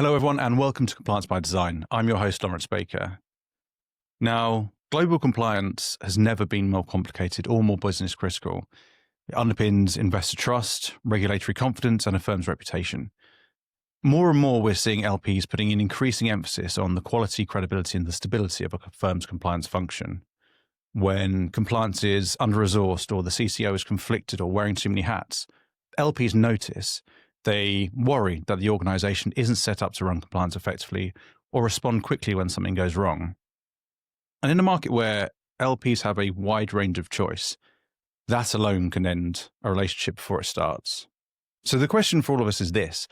Hello, everyone, and welcome to Compliance by Design. I'm your host, Lawrence Baker. Now, global compliance has never been more complicated or more business critical. It underpins investor trust, regulatory confidence, and a firm's reputation. More and more, we're seeing LPs putting an increasing emphasis on the quality, credibility, and the stability of a firm's compliance function. When compliance is under-resourced or the CCO is conflicted or wearing too many hats, LPs notice. They worry that the organization isn't set up to run compliance effectively or respond quickly when something goes wrong. And in a market where LPs have a wide range of choice, that alone can end a relationship before it starts. So the question for all of us is this: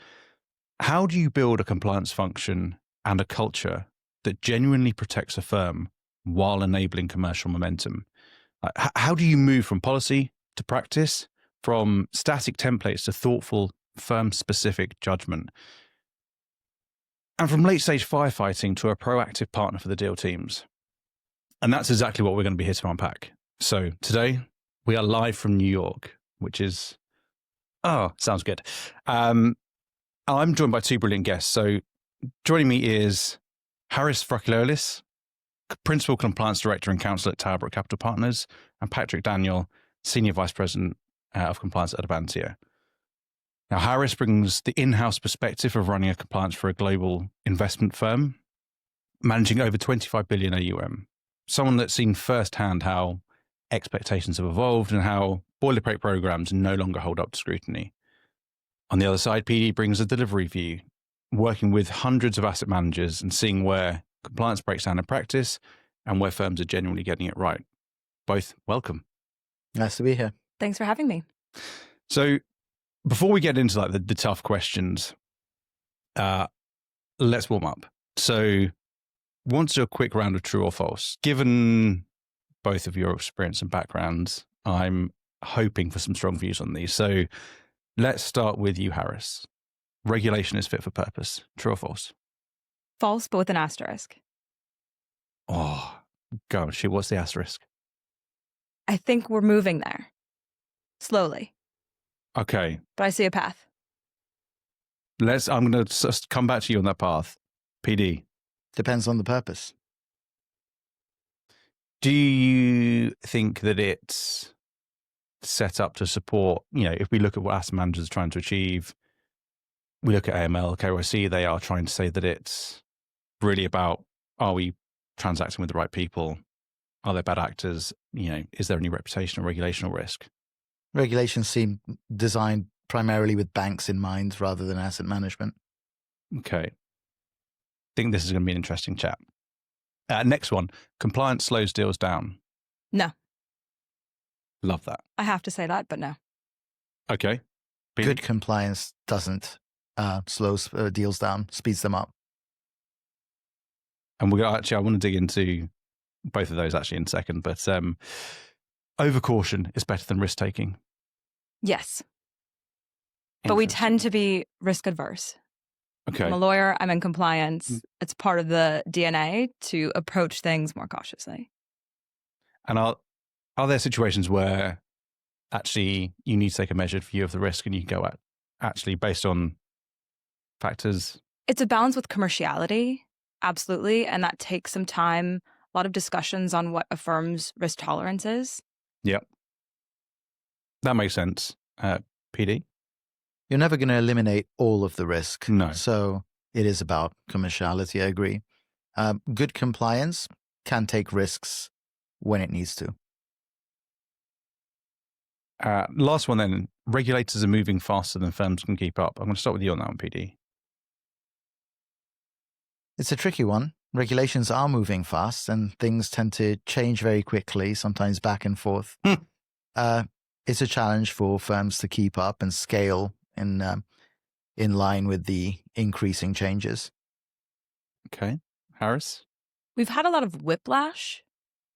how do you build a compliance function and a culture that genuinely protects a firm while enabling commercial momentum? How do you move from policy to practice, from static templates to thoughtful, firm-specific judgment, and from late-stage firefighting to a proactive partner for the deal teams? And that's exactly what we're going to be here to unpack. So today, we are live from New York, which is, sounds good. I'm joined by two brilliant guests. So joining me is Harris Frakilolis, Principal Compliance Director and Counsel at TowerBrook Capital Partners, and Patrick Daniel, Senior Vice President of Compliance at Advantia. Now, Harris brings the in-house perspective of running a compliance for a global investment firm, managing over 25 billion AUM. Someone that's seen firsthand how expectations have evolved and how boilerplate programs no longer hold up to scrutiny. On the other side, PD brings a delivery view, working with hundreds of asset managers and seeing where compliance breaks down in practice and where firms are genuinely getting it right. Both welcome. Nice to be here. Thanks for having me. So before we get into the tough questions, let's warm up. So want to do a quick round of true or false. Given both of your experience and backgrounds, I'm hoping for some strong views on these. So let's start with you, Harris. Regulation is fit for purpose. True or false? False, but with an asterisk. Oh, go on, shoot. What's the asterisk? I think we're moving there. Slowly. Okay. But I see a path. I'm going to come back to you on that path. PD. Depends on the purpose. Do you think that it's set up to support, if we look at what asset managers are trying to achieve, we look at AML, KYC, they are trying to say that it's really about, are we transacting with the right people? Are there bad actors? Is there any reputational, regulational risk? Regulations seem designed primarily with banks in mind rather than asset management. Okay. I think this is going to be an interesting chat. Next one, compliance slows deals down. No. Love that. I have to say that, but no. Okay. Good compliance doesn't slow deals down, speeds them up. And I want to dig into both of those actually in a second, but overcaution is better than risk-taking. Yes. But we tend to be risk adverse. Okay. I'm a lawyer. I'm in compliance. It's part of the DNA to approach things more cautiously. And are there situations where actually you need to take a measured view of the risk and you go at actually based on factors? It's a balance with commerciality. Absolutely. And that takes some time, a lot of discussions on what a firm's risk tolerance is. Yep. That makes sense. PD? You're never going to eliminate all of the risk. No. So it is about commerciality, I agree. Good compliance can take risks when it needs to. Last one then. Regulators are moving faster than firms can keep up. I'm going to start with you on that one, PD. It's a tricky one. Regulations are moving fast and things tend to change very quickly, sometimes back and forth. It's a challenge for firms to keep up and scale in line with the increasing changes. Okay. Harris? We've had a lot of whiplash,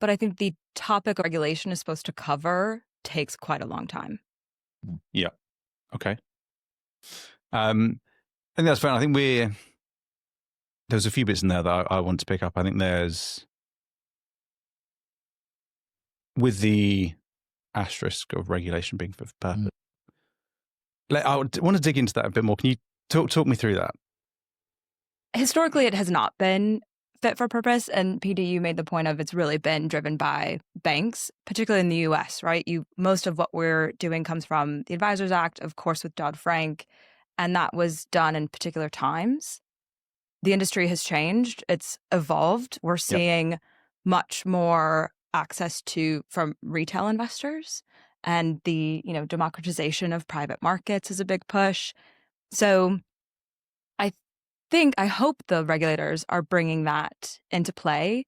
but I think the topic regulation is supposed to cover takes quite a long time. Yeah. Okay. I think that's fair. I think there's a few bits in there that I want to pick up. I think there's, with the asterisk of regulation being for purpose, I want to dig into that a bit more. Can you talk me through that? Historically, it has not been fit for purpose. And PD, you made the point of it's really been driven by banks, particularly in the US, right? Most of what we're doing comes from the Advisors Act, of course, with Dodd-Frank, and that was done in particular times. The industry has changed. It's evolved. We're seeing much more access from retail investors, and the democratization of private markets is a big push. So I hope the regulators are bringing that into play.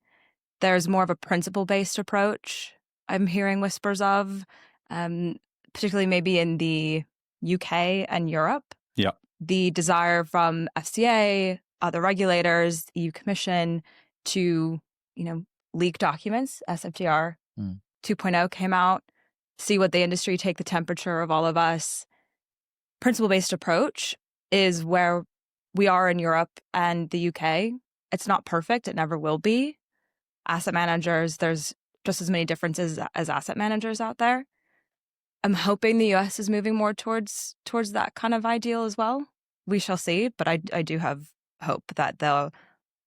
There's more of a principle-based approach I'm hearing whispers of, particularly maybe in the UK and Europe. Yeah. The desire from FCA, other regulators, the EU Commission to, leak documents. SFTR 2.0 came out, see what the industry, take the temperature of all of us. Principle-based approach is where we are in Europe and the UK. It's not perfect. It never will be. Asset managers, there's just as many differences as asset managers out there. I'm hoping the US is moving more towards that kind of ideal as well. We shall see, but I do have hope that they'll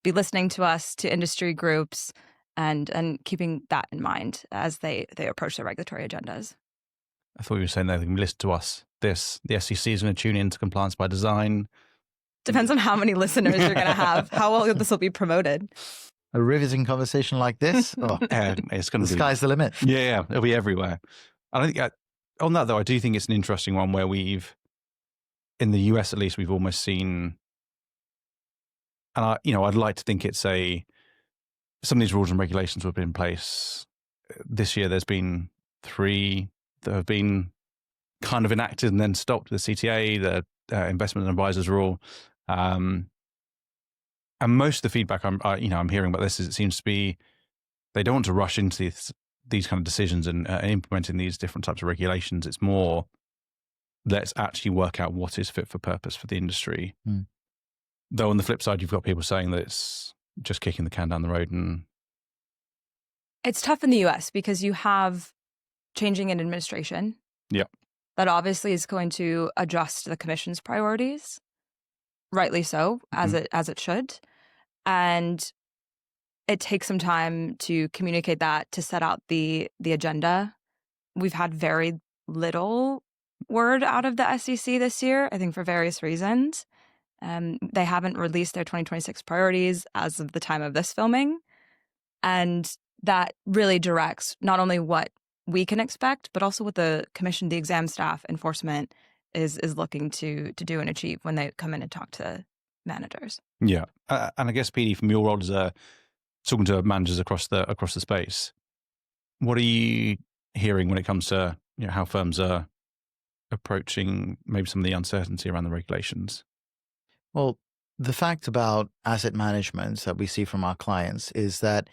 be listening to us, to industry groups, and keeping that in mind as they approach their regulatory agendas. I thought you were saying they can listen to us. The SEC is going to tune into compliance by design. Depends on how many listeners you're going to have, how well this will be promoted. A riveting conversation like this, it's going to be, sky's the limit. Yeah, it'll be everywhere. I think on that though, I do think it's an interesting one where in the US at least, we've almost seen, and I'd like to think it's some of these rules and regulations will be in place this year. There's been 3 that have been kind of enacted and then stopped: the CTA, the investment and advisors rule. And most of the feedback I'm hearing about this is it seems to be they don't want to rush into these kind of decisions and implementing these different types of regulations. It's more, let's actually work out what is fit for purpose for the industry. Though on the flip side, you've got people saying that it's just kicking the can down the road. And it's tough in the US because you have changing in administration. Yeah. That obviously is going to adjust the commission's priorities, rightly so, as it should. And it takes some time to communicate that, to set out the agenda. We've had very little word out of the SEC this year, I think for various reasons. They haven't released their 2026 priorities as of the time of this filming. And that really directs not only what we can expect, but also what the commission, the exam staff, enforcement is looking to do and achieve when they come in and talk to managers. Yeah. And I guess, PD, from your role as talking to managers across the space, what are you hearing when it comes to how firms are approaching maybe some of the uncertainty around the regulations? Well, the fact about asset management that we see from our clients is that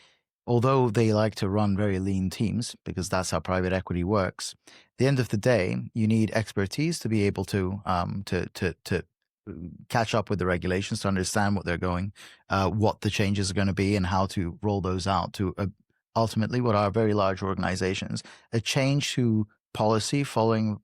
although they like to run very lean teams, because that's how private equity works, at the end of the day, you need expertise to be able to catch up with the regulations, to understand what they're going, what the changes are going to be, and how to roll those out to ultimately what are very large organizations. A change to policy following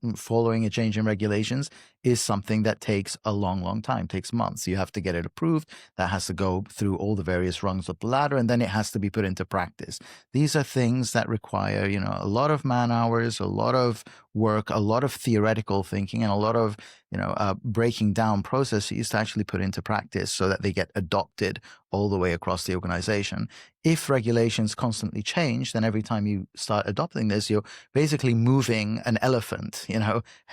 a change in regulations is something that takes a long time, takes months. You have to get it approved. That has to go through all the various rungs of the ladder, and then it has to be put into practice. These are things that require, a lot of man hours, a lot of work, a lot of theoretical thinking, and a lot of, breaking down processes to actually put into practice so that they get adopted all the way across the organization. If regulations constantly change, then every time you start adopting this, you're basically moving an elephant,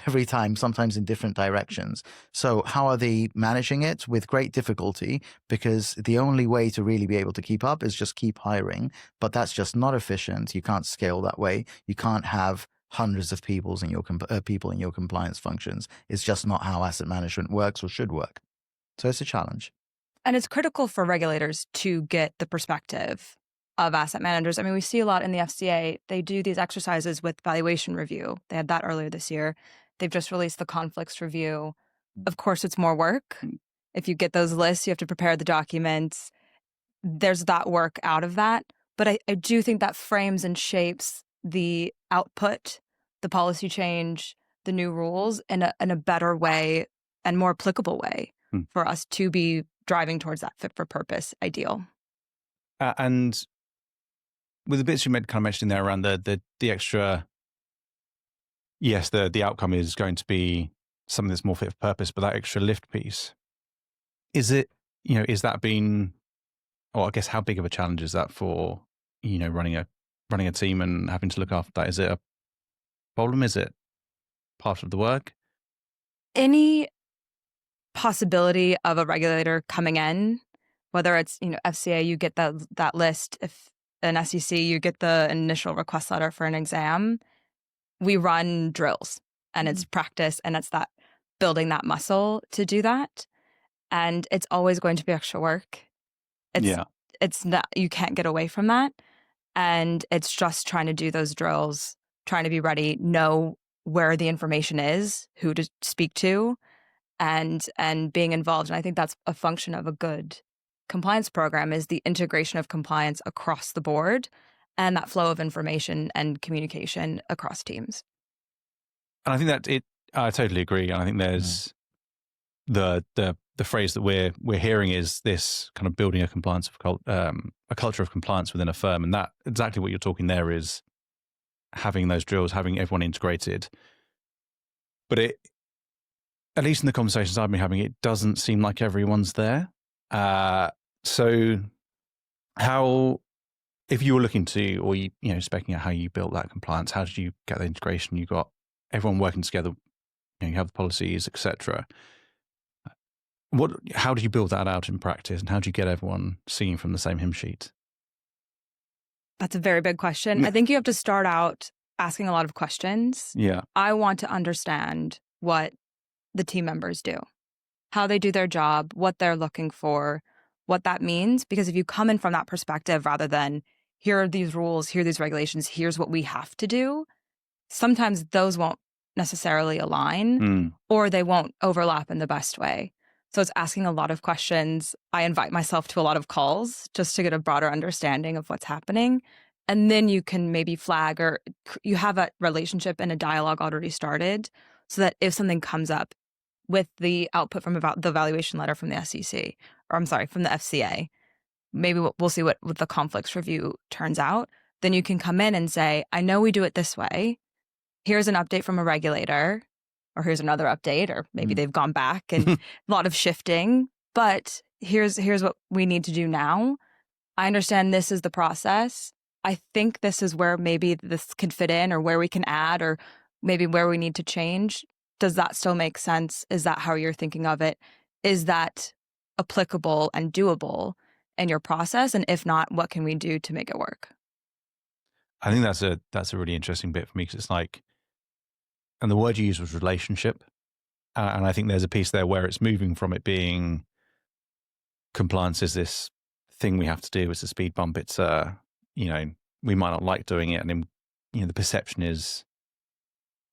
every time, sometimes in different directions. So how are they managing it? With great difficulty, because the only way to really be able to keep up is just keep hiring. But that's just not efficient. You can't scale that way. You can't have hundreds of people in your compliance functions. It's just not how asset management works or should work. So it's a challenge. And it's critical for regulators to get the perspective of asset managers. I mean, we see a lot in the FCA. They do these exercises with valuation review. They had that earlier this year. They've just released the conflicts review. Of course, it's more work. If you get those lists, you have to prepare the documents. There's that work out of that. But I do think that frames and shapes the output, the policy change, the new rules in a better way and more applicable way for us to be driving towards that fit for purpose ideal. And with the bits you kind of mentioned there around the extra, yes, the outcome is going to be something that's more fit for purpose, but that extra lift piece, is it, is that been, or I guess how big of a challenge is that for, running a team and having to look after that? Is it a problem? Is it part of the work? Any possibility of a regulator coming in, whether it's, FCA, you get that list. If an SEC, you get the initial request letter for an exam. We run drills and it's practice and it's that building that muscle to do that. And it's always going to be extra work. It's not, you can't get away from that. And it's just trying to do those drills, trying to be ready, know where the information is, who to speak to, and being involved. And I think that's a function of a good compliance program, is the integration of compliance across the board and that flow of information and communication across teams. And I think that I totally agree. And I think there's the phrase that we're hearing is this kind of building a culture of compliance within a firm. And that exactly what you're talking there is having those drills, having everyone integrated. But at least in the conversations I've been having, it doesn't seem like everyone's there. So how, if you were looking to, or speccing out how you built that compliance, how did you get the integration? You got everyone working together, you have the policies, etc. How do you build that out in practice, and how do you get everyone singing from the same hymn sheet? That's a very big question. I think you have to start out asking a lot of questions. Yeah. I want to understand what the team members do, how they do their job, what they're looking for, what that means. Because if you come in from that perspective, rather than here are these rules, here are these regulations, here's what we have to do, sometimes those won't necessarily align or they won't overlap in the best way. So it's asking a lot of questions. I invite myself to a lot of calls just to get a broader understanding of what's happening. And then you can maybe flag, or you have a relationship and a dialogue already started, so that if something comes up with the output from the evaluation letter from the SEC, or I'm sorry, from the FCA, maybe we'll see what the conflicts review turns out. Then you can come in and say, I know we do it this way. Here's an update from a regulator, or here's another update, or maybe they've gone back and a lot of shifting, but here's what we need to do now. I understand this is the process. I think this is where maybe this could fit in, or where we can add, or maybe where we need to change. Does that still make sense? Is that how you're thinking of it? Is that applicable and doable in your process? And if not, what can we do to make it work? I think that's a really interesting bit for me, because it's like, and the word you used was relationship. And I think there's a piece there where it's moving from it being compliance is this thing we have to do, it's a speed bump. It's, we might not like doing it. And then, the perception is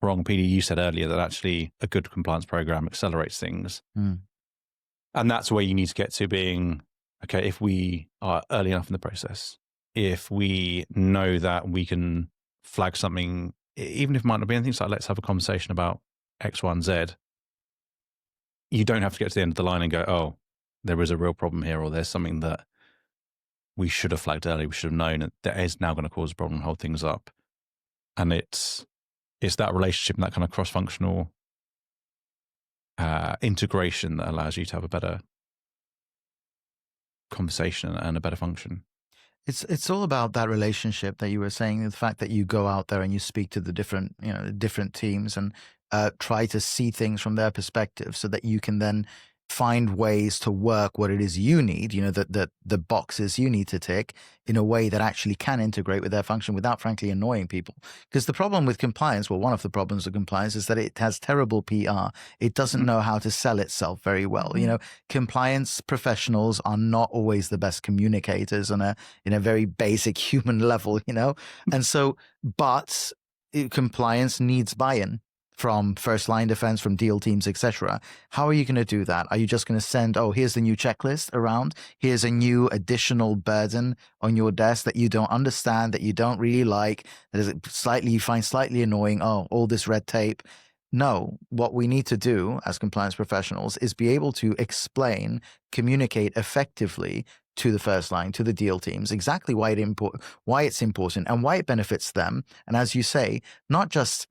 wrong. PD, you said earlier that actually a good compliance program accelerates things. And that's where you need to get to being, okay, if we are early enough in the process, if we know that we can flag something, even if it might not be anything, so like, let's have a conversation about X, Y, and Z. You don't have to get to the end of the line and go, oh, there is a real problem here, or there's something that we should have flagged earlier, we should have known that is now going to cause a problem and hold things up. And it's that relationship and that kind of cross-functional integration that allows you to have a better conversation and a better function. It's all about that relationship that you were saying, the fact that you go out there and you speak to the different teams and try to see things from their perspective, so that you can then find ways to work what it is you need, that the boxes you need to tick in a way that actually can integrate with their function without, frankly, annoying people. Because the problem with compliance, well, one of the problems with compliance is that it has terrible PR. It doesn't know how to sell itself very well. Compliance professionals are not always the best communicators on a very basic human level, and so, but compliance needs buy-in from first line defense, from deal teams, etc. How are you going to do that? Are you just going to send, here's the new checklist around, here's a new additional burden on your desk that you don't understand, that you don't really like, that is you find slightly annoying, all this red tape? no, what we need to do as compliance professionals is be able to explain, communicate effectively to the first line, to the deal teams, exactly why it's important and why it benefits them. And as you say, not just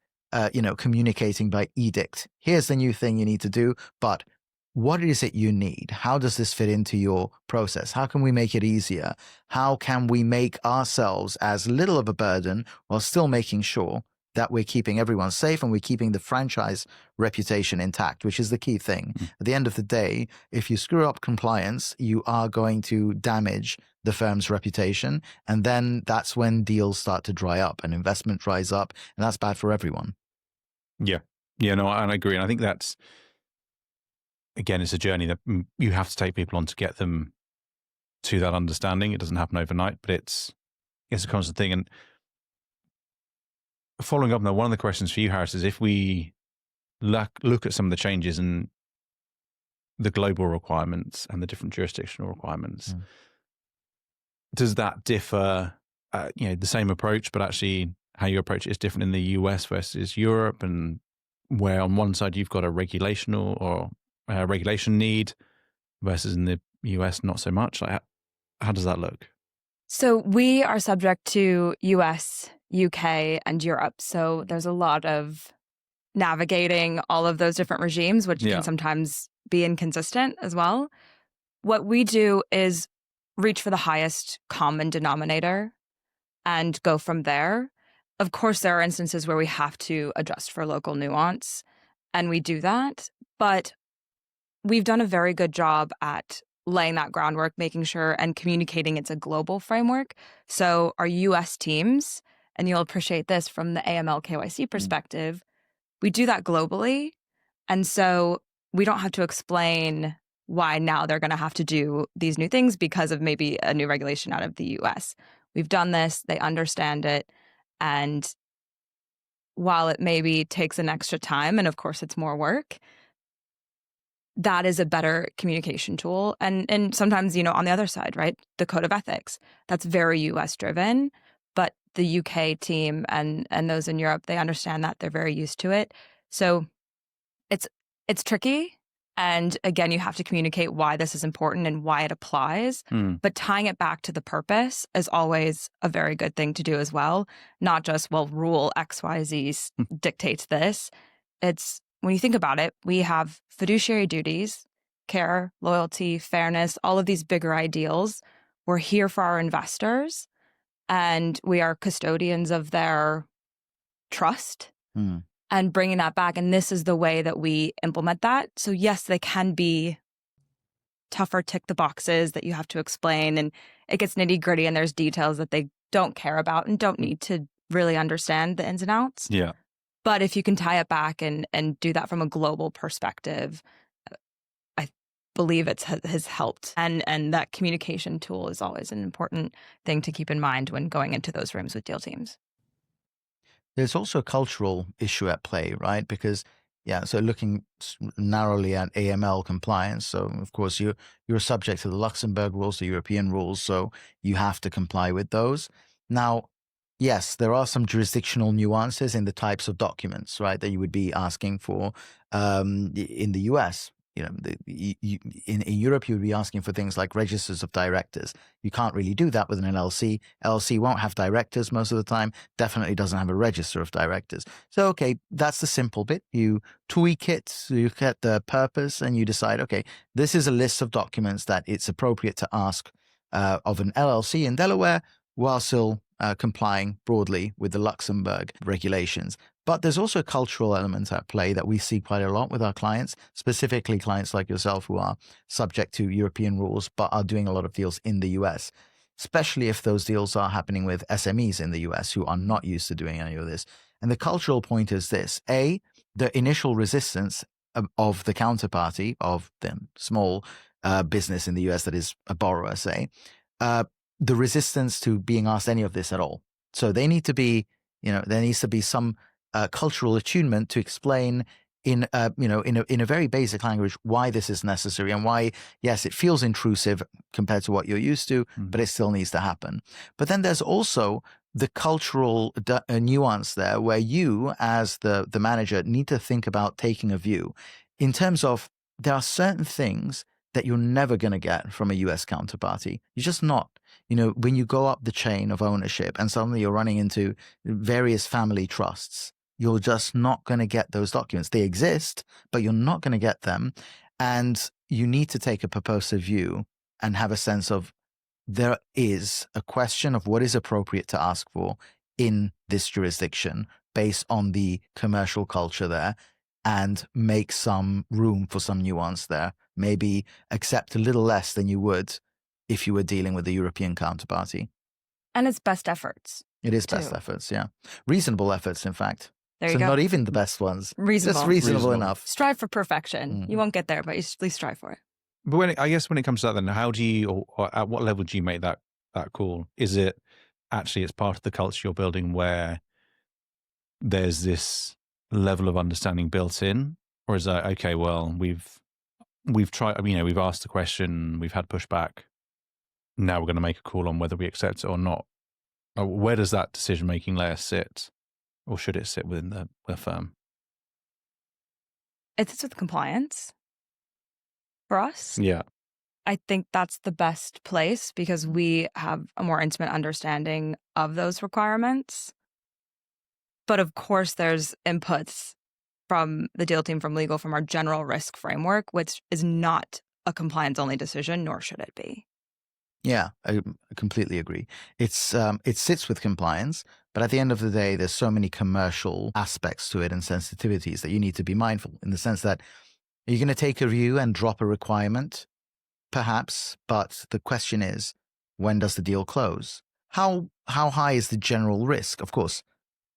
communicating by edict. Here's the new thing you need to do, but what is it you need? How does this fit into your process? How can we make it easier? How can we make ourselves as little of a burden while still making sure that we're keeping everyone safe and we're keeping the franchise reputation intact, which is the key thing. At the end of the day, if you screw up compliance, you are going to damage the firm's reputation. And then that's when deals start to dry up and investment dries up. And that's bad for everyone. Yeah. Yeah, no, and I agree. And I think that's, again, it's a journey that you have to take people on to get them to that understanding. It doesn't happen overnight, but it's a constant thing. And following up now, one of the questions for you, Harris, is if we look at some of the changes in the global requirements and the different jurisdictional requirements, does that differ, the same approach, but actually how you approach it is different in the US versus Europe, and where on one side you've got a regulational or regulation need versus in the US not so much? Like, how does that look? So we are subject to US, UK, and Europe. So there's a lot of navigating all of those different regimes, which can sometimes be inconsistent as well. What we do is reach for the highest common denominator and go from there. Of course, there are instances where we have to adjust for local nuance, and we do that. But we've done a very good job at laying that groundwork, making sure and communicating it's a global framework. So our US teams, and you'll appreciate this from the AML KYC perspective, we do that globally. And so we don't have to explain why now they're going to have to do these new things because of maybe a new regulation out of the US. We've done this, they understand it. And while it maybe takes an extra time, and of course it's more work, that is a better communication tool. And sometimes, on the other side, right, the code of ethics, that's very US driven, but the UK team and those in Europe, they understand that, they're very used to it. So it's tricky. And again, you have to communicate why this is important and why it applies. But tying it back to the purpose is always a very good thing to do as well. Not just, well, rule XYZ dictates this. It's, when you think about it, we have fiduciary duties, care, loyalty, fairness, all of these bigger ideals. We're here for our investors, and we are custodians of their trust. And bringing that back. And this is the way that we implement that. So yes, they can be tougher, tick the boxes that you have to explain, and it gets nitty gritty, and there's details that they don't care about and don't need to really understand the ins and outs. Yeah. But if you can tie it back and do that from a global perspective, I believe it has helped. And that communication tool is always an important thing to keep in mind when going into those rooms with deal teams. There's also a cultural issue at play, right? Because, so looking narrowly at AML compliance, so of course you're subject to the Luxembourg rules, the European rules, so you have to comply with those. Now, yes, there are some jurisdictional nuances in the types of documents, right, that you would be asking for in the US. In Europe, you would be asking for things like registers of directors. You can't really do that with an LLC. LLC won't have directors most of the time, definitely doesn't have a register of directors. So, okay, that's the simple bit. You tweak it, you get the purpose, and you decide, okay, this is a list of documents that it's appropriate to ask of an LLC in Delaware while still complying broadly with the Luxembourg regulations. But there's also a cultural element at play that we see quite a lot with our clients, specifically clients like yourself who are subject to European rules, but are doing a lot of deals in the US, especially if those deals are happening with SMEs in the US who are not used to doing any of this. And the cultural point is this: A, the initial resistance of the counterparty, of the small business in the US that is a borrower, say, the resistance to being asked any of this at all. So they need to be, there needs to be some cultural attunement to explain in a very basic language why this is necessary and why, yes, it feels intrusive compared to what you're used to, but it still needs to happen. But then there's also the cultural nuance there, where you, as the manager, need to think about taking a view in terms of there are certain things that you're never going to get from a US counterparty. You're just not. When you go up the chain of ownership and suddenly you're running into various family trusts, you're just not going to get those documents. They exist, but you're not going to get them. And you need to take a purposive view and have a sense of there is a question of what is appropriate to ask for in this jurisdiction based on the commercial culture there, and make some room for some nuance there. Maybe accept a little less than you would if you were dealing with a European counterparty. And it's best efforts. It is best efforts, yeah. Reasonable efforts, in fact. There you go. Not even the best ones. Reasonable. Just reasonable enough. Strive for perfection. You won't get there, but you at least strive for it. But I guess when it comes to that, then how do you, or at what level do you make that call? Is it actually it's part of the culture you're building where there's this level of understanding built in, or is that okay? Well, we've tried. We've asked the question, we've had pushback. Now we're going to make a call on whether we accept it or not. Where does that decision-making layer sit, or should it sit within the firm? It sits with compliance for us. Yeah. I think that's the best place because we have a more intimate understanding of those requirements. But of course, there's inputs from the deal team, from legal, from our general risk framework, which is not a compliance-only decision, nor should it be. Yeah, I completely agree. It sits with compliance, but at the end of the day, there's so many commercial aspects to it and sensitivities that you need to be mindful, in the sense that you're going to take a view and drop a requirement, perhaps, but the question is, when does the deal close? How high is the general risk? Of course,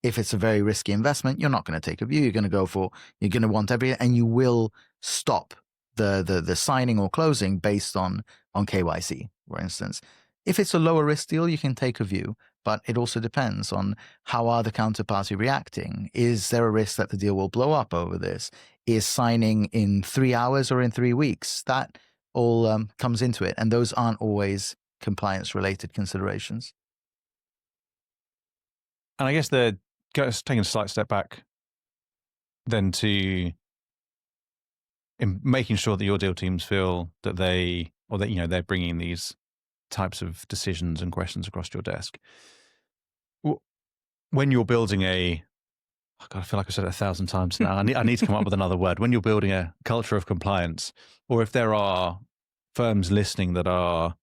if it's a very risky investment, you're not going to take a view. You're going to want and you will stop the signing or closing based on KYC, for instance. If it's a lower risk deal, you can take a view, but it also depends on how are the counterparty reacting. Is there a risk that the deal will blow up over this? Is signing in 3 hours or in 3 weeks? That all comes into it, and those aren't always compliance-related considerations. And I guess taking a slight step back then to making sure that your deal teams feel that they're bringing these types of decisions and questions across your desk. When you're building I feel like I've said it 1,000 times now. I need to come up with another word. When you're building a culture of compliance, or if there are firms listening that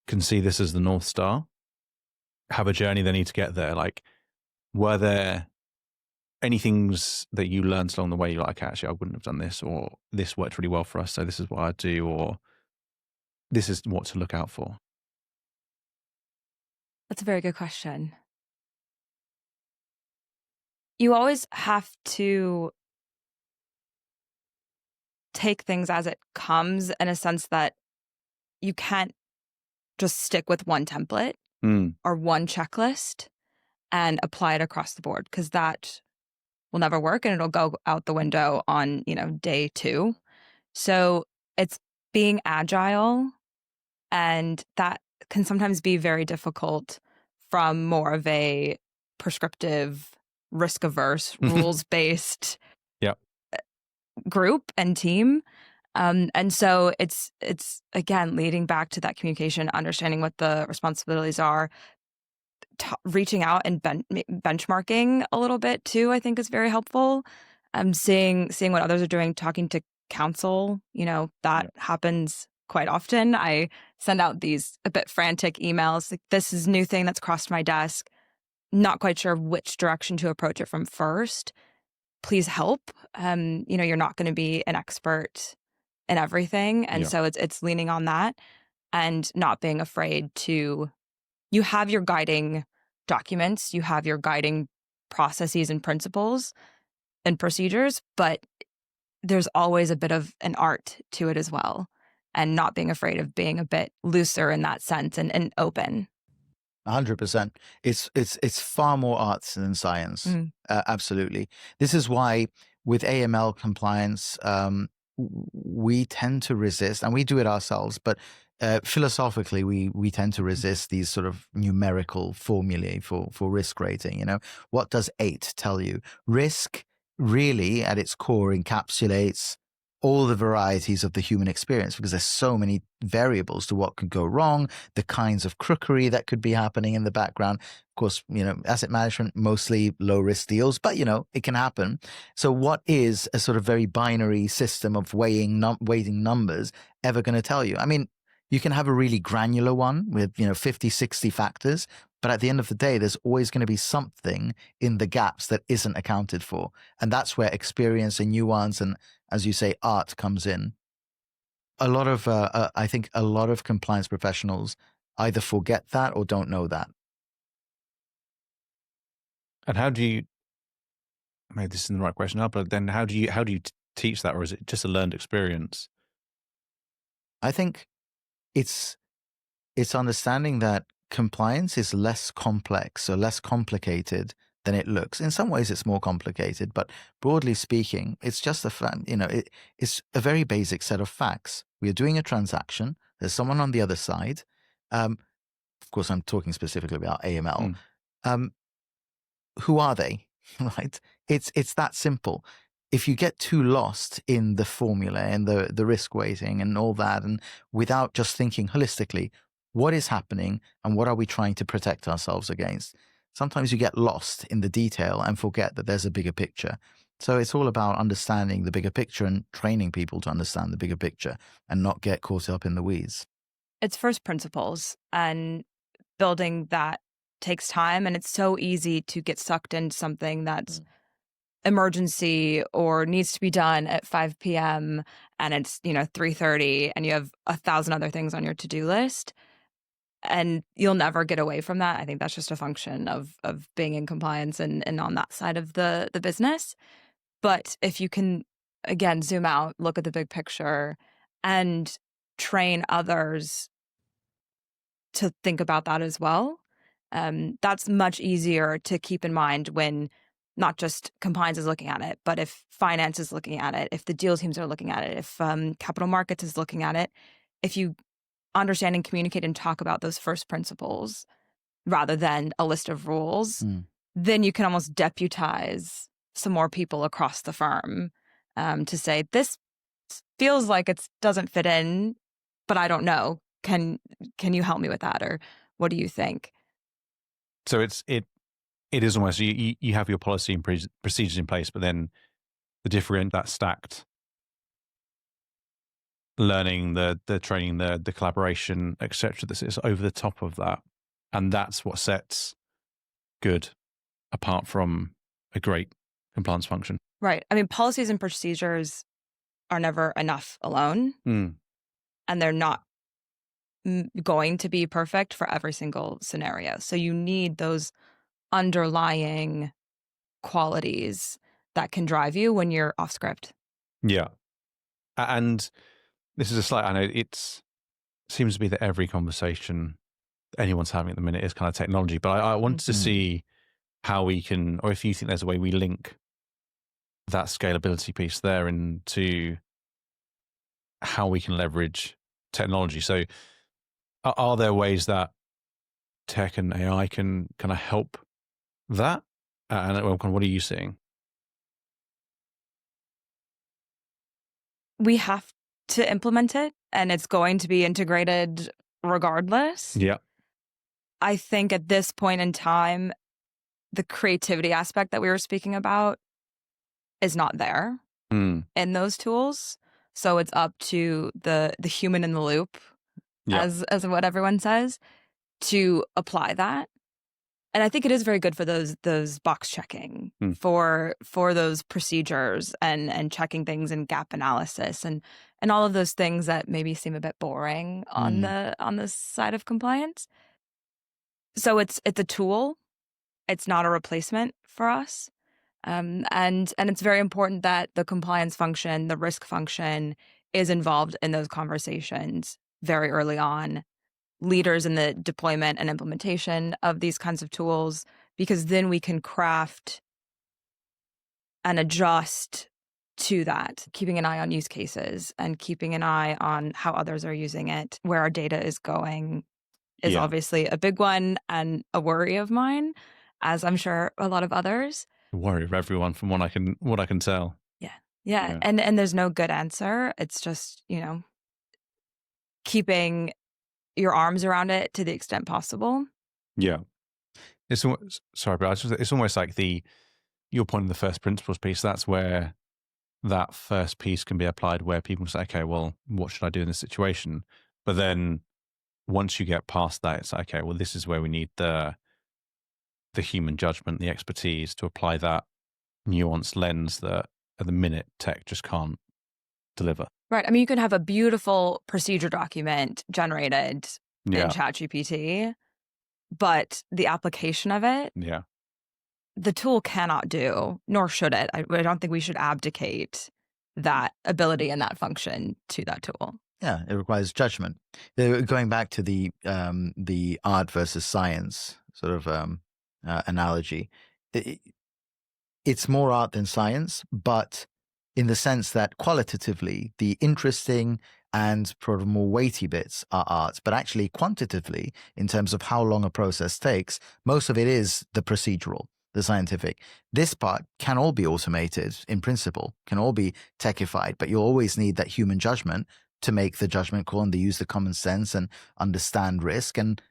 can see this as the North Star, have a journey they need to get there. Like, were there any things that you learned along the way? You're like, actually, I wouldn't have done this, or this worked really well for us, so this is what I'd do, or this is what to look out for? That's a very good question. You always have to take things as it comes, in a sense that you can't just stick with one template or one checklist and apply it across the board, because that will never work and it'll go out the window on, day 2. So it's being agile, and that can sometimes be very difficult from more of a prescriptive, risk-averse, rules-based group and team. And so it's again leading back to that communication, understanding what the responsibilities are, reaching out and benchmarking a little bit too, I think is very helpful. Seeing what others are doing, talking to counsel, that happens quite often. I send out these a bit frantic emails, like, this is a new thing that's crossed my desk, not quite sure which direction to approach it from first. Please help. You're not going to be an expert in everything. And so it's leaning on that and not being afraid to, you have your guiding documents, you have your guiding processes and principles and procedures, but there's always a bit of an art to it as well. And not being afraid of being a bit looser in that sense and open. 100%. It's far more arts than science. Absolutely. This is why with AML compliance, we tend to resist, and we do it ourselves, but philosophically, we tend to resist these sort of numerical formulae for risk rating. You know, what does 8 tell you? Risk really, at its core, encapsulates all the varieties of the human experience, because there's so many variables to what could go wrong, the kinds of crookery that could be happening in the background. Of course, you know, asset management, mostly low risk deals, but you know, it can happen. So what is a sort of very binary system of weighting numbers ever going to tell you? I mean, you can have a really granular one with, you know, 50, 60 factors, but at the end of the day, there's always going to be something in the gaps that isn't accounted for. And that's where experience and nuance and, as you say, art comes in. A lot of, I think a lot of compliance professionals either forget that or don't know that. And how do you, maybe this isn't the right question, but then how do you teach that, or is it just a learned experience? I think it's understanding that compliance is less complex or less complicated than it looks. In some ways, it's more complicated, but broadly speaking, it's just a fact. You know, it's a very basic set of facts. We are doing a transaction. There's someone on the other side. Of course, I'm talking specifically about AML. Who are they? Right? It's that simple. If you get too lost in the formula and the risk weighting and all that, and without just thinking holistically, what is happening and what are we trying to protect ourselves against? Sometimes you get lost in the detail and forget that there's a bigger picture. So it's all about understanding the bigger picture and training people to understand the bigger picture and not get caught up in the weeds. It's first principles, and building that takes time, and it's so easy to get sucked into something that's emergency or needs to be done at 5 p.m. and it's, you know, 3:30 and you have 1,000 other things on your to-do list, and you'll never get away from that. I think that's just a function of being in compliance and on that side of the business. But if you can, again, zoom out, look at the big picture, and train others to think about that as well, that's much easier to keep in mind when not just compliance is looking at it, but if finance is looking at it, if the deal teams are looking at it, if capital markets is looking at it, if you understand and communicate and talk about those first principles rather than a list of rules, then you can almost deputize some more people across the firm to say, this feels like it doesn't fit in, but I don't know. Can you help me with that? Or what do you think? So it is almost, you have your policy and procedures in place, but then the different, that stacked learning, the training, the collaboration, etc. This is over the top of that. And that's what sets good apart from a great compliance function. Right. I mean, policies and procedures are never enough alone. And they're not going to be perfect for every single scenario. So you need those underlying qualities that can drive you when you're off script. Yeah. And this is a slight, I know it seems to be that every conversation anyone's having at the minute is kind of technology, but I wanted to see how we can, or if you think there's a way we link that scalability piece there into how we can leverage technology. So are there ways that tech and AI can kind of help that? And what are you seeing? We have to implement it, and it's going to be integrated regardless. Yeah. I think at this point in time, the creativity aspect that we were speaking about is not there in those tools. So it's up to the human in the loop, as what everyone says, to apply that. And I think it is very good for those box checking, for those procedures and checking things and gap analysis and all of those things that maybe seem a bit boring on the side of compliance. So it's a tool. It's not a replacement for us. And it's very important that the compliance function, the risk function, is involved in those conversations very early on. Leaders in the deployment and implementation of these kinds of tools, because then we can craft and adjust to that, keeping an eye on use cases and keeping an eye on how others are using it, where our data is going is obviously a big one and a worry of mine, as I'm sure a lot of others. The worry of everyone from what I can tell. Yeah. And there's no good answer. It's just, keeping your arms around it to the extent possible. Yeah. Sorry, but it's almost like your point in the first principles piece. That's where that first piece can be applied, where people say, okay, well, what should I do in this situation? But then once you get past that, it's like, okay, well, this is where we need the human judgment, the expertise to apply that nuanced lens that at the minute tech just can't deliver. Right. I mean, you can have a beautiful procedure document generated in ChatGPT, but the application of it, the tool cannot do, nor should it. I don't think we should abdicate that ability and that function to that tool. Yeah, it requires judgment. Going back to the art versus science sort of analogy, it's more art than science, but in the sense that qualitatively, the interesting and sort of more weighty bits are art, but actually quantitatively, in terms of how long a process takes, most of it is the procedural, the scientific. This part can all be automated in principle, can all be techified, but you'll always need that human judgment to make the judgment call and to use the common sense and understand risk and,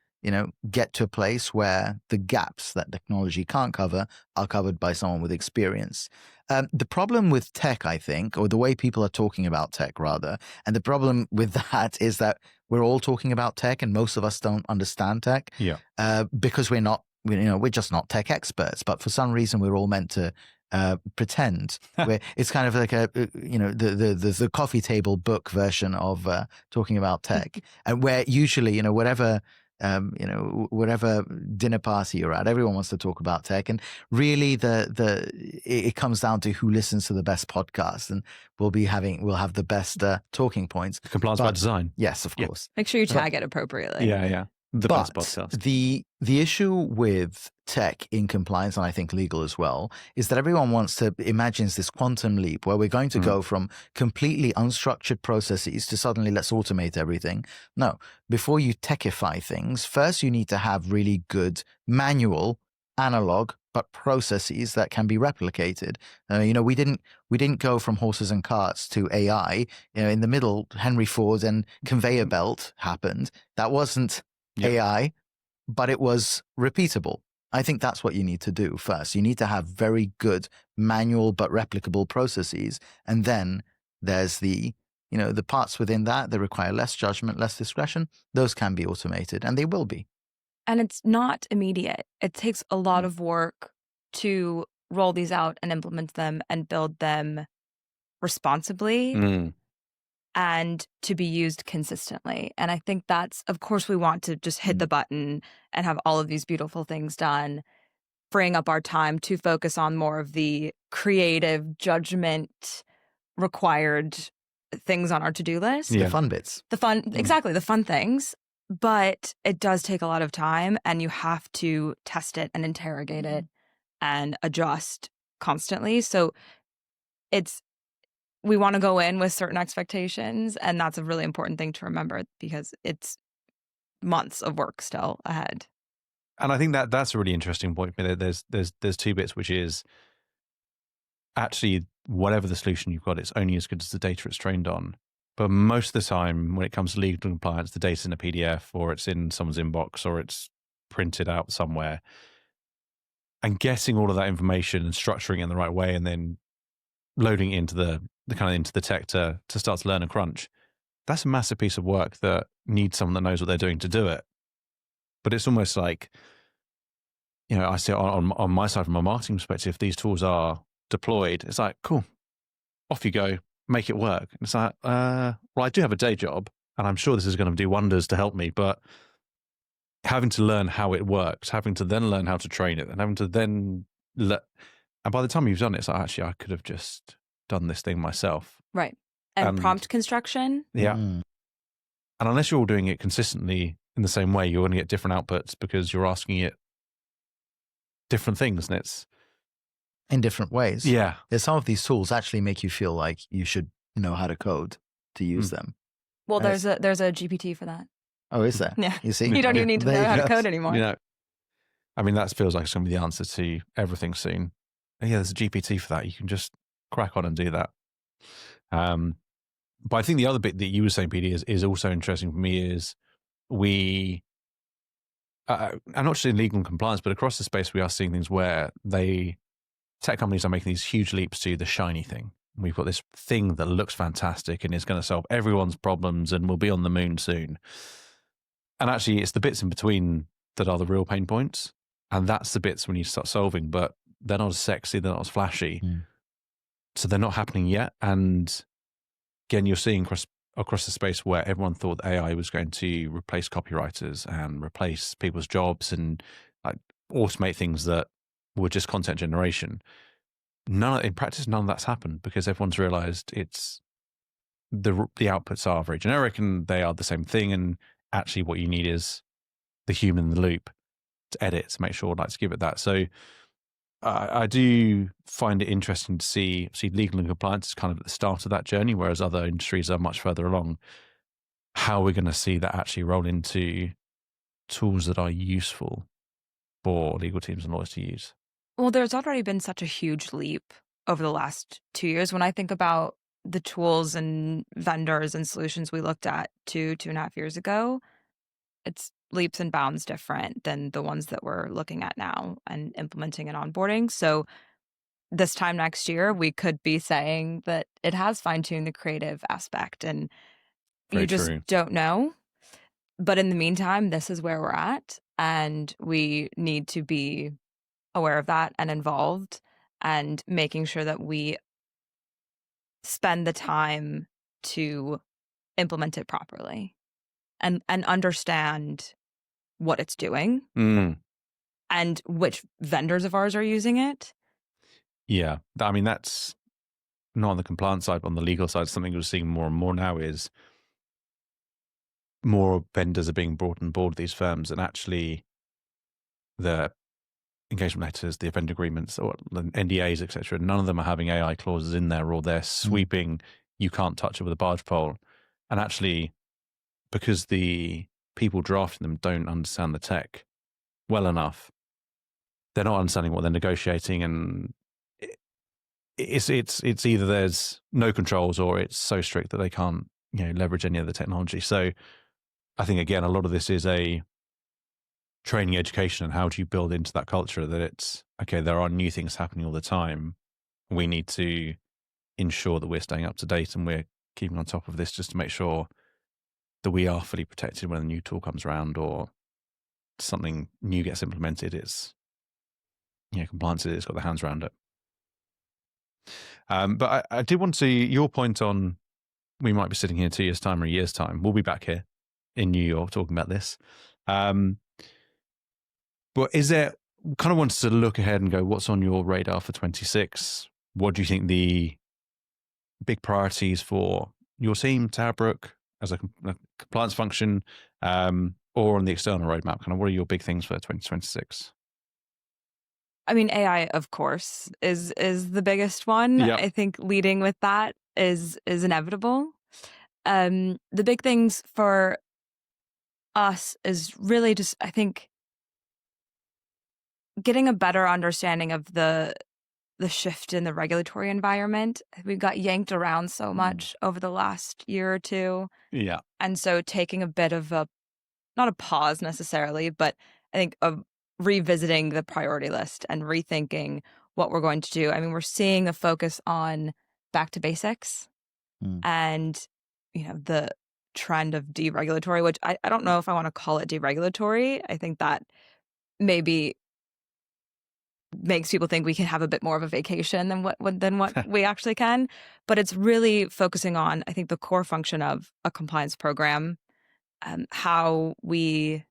get to a place where the gaps that technology can't cover are covered by someone with experience. The problem with tech, I think, or the way people are talking about tech rather, and the problem with that is that we're all talking about tech and most of us don't understand tech because we're just not tech experts, but for some reason we're all meant to pretend. It's kind of like the coffee table book version of talking about tech, and where usually whatever dinner party you're at, everyone wants to talk about tech, and really it comes down to who listens to the best podcast, and we'll have the best talking points. Compliance by design. Yes, of course. Make sure you tag it appropriately. Yeah. The best podcast. The issue with tech in compliance, and I think legal as well, is that everyone imagines this quantum leap where we're going to go from completely unstructured processes to suddenly let's automate everything. No, before you techify things, first you need to have really good manual, analog, but processes that can be replicated. We didn't go from horses and carts to AI. In the middle, Henry Ford and conveyor belt happened. That wasn't AI, but it was repeatable. I think that's what you need to do first. You need to have very good manual but replicable processes. And then there's the parts within that require less judgment, less discretion. Those can be automated, and they will be. And it's not immediate. It takes a lot of work to roll these out and implement them and build them responsibly and to be used consistently. And I think that's, of course, we want to just hit the button and have all of these beautiful things done, freeing up our time to focus on more of the creative judgment required things on our to-do list. The fun bits. Exactly, the fun things. But it does take a lot of time, and you have to test it and interrogate it and adjust constantly. So we want to go in with certain expectations, and that's a really important thing to remember because it's months of work still ahead. And I think that's a really interesting point. There's two bits, which is actually whatever the solution you've got, it's only as good as the data it's trained on. But most of the time, when it comes to legal compliance, the data's in a PDF or it's in someone's inbox or it's printed out somewhere. And getting all of that information and structuring it in the right way and then loading it into the tech to start to learn and crunch, that's a massive piece of work that needs someone that knows what they're doing to do it. But it's almost like, I see it on my side from a marketing perspective, these tools are deployed. It's like, cool, off you go. Make it work. And it's like, well, I do have a day job and I'm sure this is going to do wonders to help me, but having to learn how it works, having to then learn how to train it and having to then and by the time you've done it, it's like, actually, I could have just done this thing myself. Right. And prompt construction. Yeah. And unless you're all doing it consistently in the same way, you're going to get different outputs because you're asking it different things. And in different ways. Yeah. Some of these tools actually make you feel like you should know how to code to use them. Well, And there's a GPT for that. Oh, is there? Yeah. You see? You don't even need to There know you how to go. code anymore. You know, I mean, that feels like it's going to be the answer to everything soon. And yeah, there's a GPT for that. You can just crack on and do that. But I think the other bit that you were saying, PD, is also interesting for me is we, and not just in legal and compliance, but across the space, we are seeing things where tech companies are making these huge leaps to the shiny thing. We've got this thing that looks fantastic and is going to solve everyone's problems and will be on the moon soon. And actually, it's the bits in between that are the real pain points. And that's the bits when you start solving, but they're not as sexy, they're not as flashy. So they're not happening yet. And again, you're seeing across the space where everyone thought AI was going to replace copywriters and replace people's jobs and automate things that were just content generation. In practice, none of that's happened because everyone's realized it's the outputs are very generic and they are the same thing. And actually what you need is the human in the loop to edit, to make sure, to give it that. So I do find it interesting to see legal and compliance is kind of at the start of that journey, whereas other industries are much further along. How we're going to see that actually roll into tools that are useful for legal teams and lawyers to use. Well, there's already been such a huge leap over the last 2 years. When I think about the tools and vendors and solutions we looked at 2.5 years ago, it's leaps and bounds different than the ones that we're looking at now and implementing and onboarding. So this time next year, we could be saying that it has fine-tuned the creative aspect, and Very you just true. don't know. But in the meantime, this is where we're at, and we need to be aware of that and involved and making sure that we spend the time to implement it properly and understand what it's doing and which vendors of ours are using it. Yeah. I mean, that's not on the compliance side, but on the legal side, something we're seeing more and more now is more vendors are being brought on board these firms, and actually the engagement letters, the vendor agreements, or NDAs, etc., none of them are having AI clauses in there, or they're sweeping, you can't touch it with a barge pole. And actually, because the people drafting them don't understand the tech well enough, they're not understanding what they're negotiating, and it's either there's no controls or it's so strict that they can't leverage any other technology. So I think again, a lot of this is a training education, and how do you build into that culture that it's okay, there are new things happening all the time. We need to ensure that we're staying up to date and we're keeping on top of this just to make sure that we are fully protected when a new tool comes around or something new gets implemented. It's compliance, it's got the hands around it. But I did want to see your point on, we might be sitting here 2 years' time or a year's time. We'll be back here in New York talking about this. But is there, kind of wanted to look ahead and go, what's on your radar for 26? What do you think the big priorities for your team, TowerBrook, as a compliance function, or on the external roadmap? Kind of what are your big things for 2026? I mean, AI, of course, is the biggest one. Yep. I think leading with that is inevitable. The big things for us is really just, I think, getting a better understanding of the shift in the regulatory environment. We got yanked around so much over the last year or two. Yeah. And so taking a bit of not a pause necessarily, but I think of revisiting the priority list and rethinking what we're going to do. I mean, we're seeing a focus on back to basics and, the trend of deregulatory, which I don't know if I want to call it deregulatory. I think that maybe makes people think we can have a bit more of a vacation than what we actually can. But it's really focusing on, I think, the core function of a compliance program, how we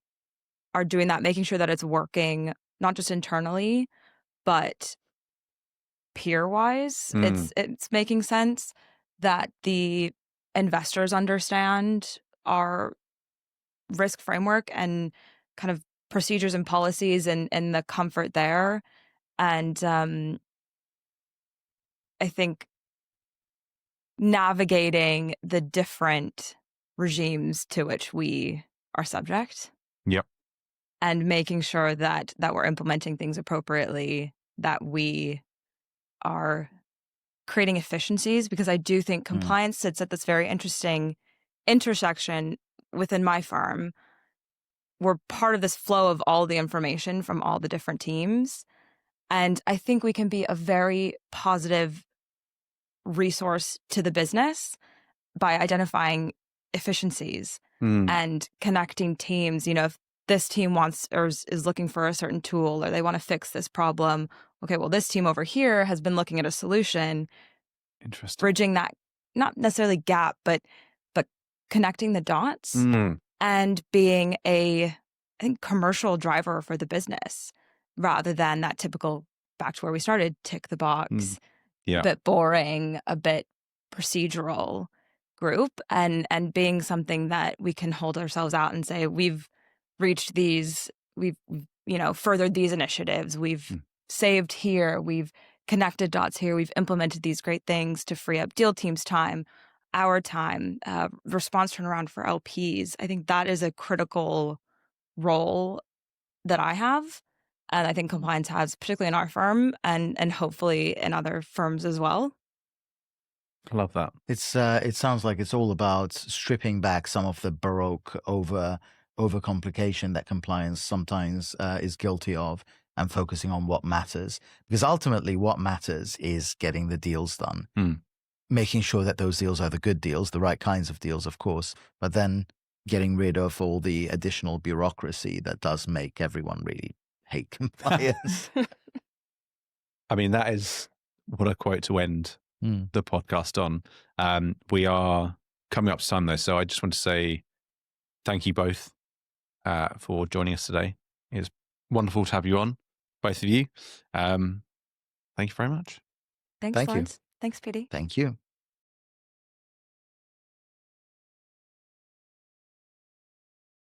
are doing that, making sure that it's working not just internally, but peer-wise. It's making sense, that the investors understand our risk framework and kind of procedures and policies and the comfort there. And I think navigating the different regimes to which we are subject. Yep. And making sure that we're implementing things appropriately, that we are creating efficiencies, because I do think compliance sits at this very interesting intersection within my firm. We're part of this flow of all the information from all the different teams. And I think we can be a very positive resource to the business by identifying efficiencies and connecting teams. You know, if this team wants or is looking for a certain tool, or they want to fix this problem, okay, well, this team over here has been looking at a solution. Interesting. Bridging that, not necessarily gap, but connecting the dots and being I think, commercial driver for the business, rather than that typical, back to where we started, tick the box, a bit boring, a bit procedural group, and being something that we can hold ourselves out and say, we've reached these, we've furthered these initiatives, we've saved here, we've connected dots here, we've implemented these great things to free up deal teams' time, our time, response turnaround for LPs. I think that is a critical role that I have, and I think compliance has, particularly in our firm, and hopefully in other firms as well. I love that. It sounds like it's all about stripping back some of the baroque overcomplication that compliance sometimes is guilty of, and focusing on what matters. Because ultimately, what matters is getting the deals done, making sure that those deals are the good deals, the right kinds of deals, of course, but then getting rid of all the additional bureaucracy that does make everyone really hate compliance. I mean, that is what a quote to end the podcast on. We are coming up to time, though, so I just want to say thank you both for joining us today. It's wonderful to have you on, both of you. Thank you very much. Thanks, Thank you. Florence. Thanks, PD. Thank you.